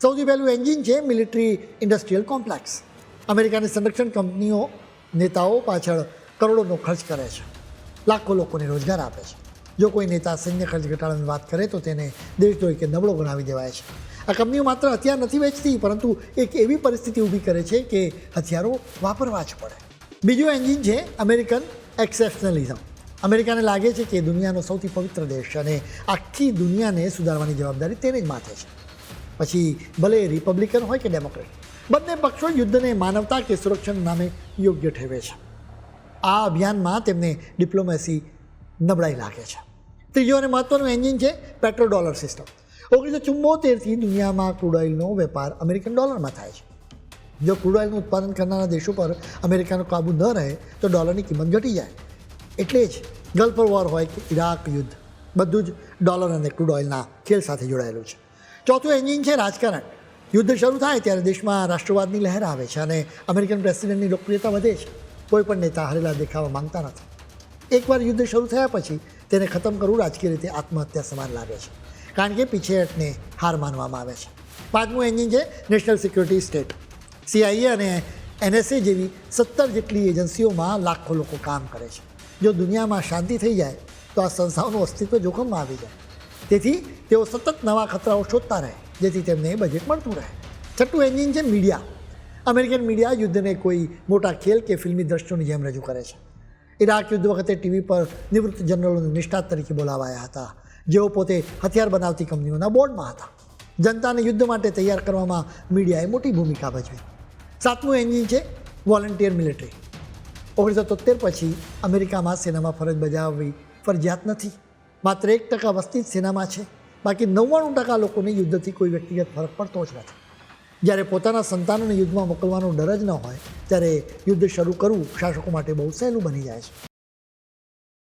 સૌથી પહેલું એન્જિન છે મિલિટરી ઇન્ડસ્ટ્રીયલ કોમ્પ્લેક્સ. અમેરિકાની સંરક્ષણ કંપનીઓ નેતાઓ પાછળ કરોડોનો ખર્ચ કરે છે, લાખો લોકોને રોજગાર આપે છે. જો કોઈ નેતા સૈન્ય ખર્ચ ઘટાડવાની વાત કરે તો તેને દેશદ્રોહી કે નબળો ગણાવી દેવાય છે. આ કંપનીઓ માત્ર હથિયાર નથી વેચતી, પરંતુ એક એવી પરિસ્થિતિ ઊભી કરે છે કે હથિયારો વાપરવા જ પડે. બીજું એન્જિન છે અમેરિકન એક્સેપ્શનલિઝમ. અમેરિકાને લાગે છે કે દુનિયાનો સૌથી પવિત્ર દેશ અને આખી દુનિયાને સુધારવાની જવાબદારી તેને જ માથે છે. પછી ભલે રિપબ્લિકન હોય કે ડેમોક્રેટ, બંને પક્ષો યુદ્ધને માનવતા કે સુરક્ષાના નામે યોગ્ય ઠેરવે છે. આ અભિયાનમાં તેમને ડિપ્લોમેસી નબળાઈ લાગે છે. ત્રીજો અને મહત્ત્વનું એન્જિન છે પેટ્રો ડોલર સિસ્ટમ. 1974થી દુનિયામાં ક્રૂડ ઓઇલનો વેપાર અમેરિકન ડોલરમાં થાય છે. જો ક્રૂડ ઓઇલનું ઉત્પાદન કરનારા દેશો પર અમેરિકાનો કાબુ ન રહે તો ડોલરની કિંમત ઘટી જાય. એટલે જ ગલ્ફ વોર હોય કે ઇરાક યુદ્ધ, બધું જ ડોલર અને ક્રૂડ ઓઇલના ખેલ સાથે જોડાયેલું છે. ચોથું એન્જિન છે રાજકારણ. યુદ્ધ શરૂ થાય ત્યારે દેશમાં રાષ્ટ્રવાદની લહેર આવે છે અને અમેરિકન પ્રેસિડેન્ટની લોકપ્રિયતા વધે છે. કોઈ પણ નેતા હારેલા દેખાવા માંગતા નથી. એકવાર યુદ્ધ શરૂ થયા પછી તેને ખતમ કરવું રાજકીય રીતે આત્મહત્યા સમાન લાગે છે, કારણ કે પીછેહટને હાર માનવામાં આવે છે. પાંચમું એન્જિન છે નેશનલ સિક્યુરિટી સ્ટેટ. CIA અને NSA જેવી 17 જેટલી એજન્સીઓમાં લાખો લોકો કામ કરે છે. જો દુનિયામાં શાંતિ થઈ જાય તો આ સંસ્થાઓનું અસ્તિત્વ જોખમમાં આવી જાય. તેથી તેઓ સતત નવા ખતરાઓ શોધતા રહે, જેથી તેમને બજેટ મળતું રહે. છઠ્ઠું એન્જિન છે મીડિયા. અમેરિકન મીડિયા યુદ્ધને કોઈ મોટા ખેલ કે ફિલ્મી દ્રશ્યોની જેમ રજૂ કરે છે. ઇરાક યુદ્ધ વખતે TV પર નિવૃત્ત જનરલોને નિષ્ણાત તરીકે બોલાવાયા હતા, જેઓ પોતે હથિયાર બનાવતી કંપનીઓના બોર્ડમાં હતા. જનતાને યુદ્ધ માટે તૈયાર કરવામાં મીડિયાએ મોટી ભૂમિકા ભજવી. સાતમું એન્જિન છે વોલન્ટિયર મિલિટરી. 1973 પછી અમેરિકામાં સેનામાં ફરજ બજાવવી ફરજિયાત નથી. માત્ર 1% વસ્તી જ સેનામાં છે. બાકી 99% લોકોને યુદ્ધથી કોઈ વ્યક્તિગત ફરક પડતો જ નથી. જ્યારે પોતાના સંતાનોને યુદ્ધમાં મોકલવાનો ડર જ ન હોય ત્યારે યુદ્ધ શરૂ કરવું શાસકો માટે બહુ સહેલું બની જાય છે.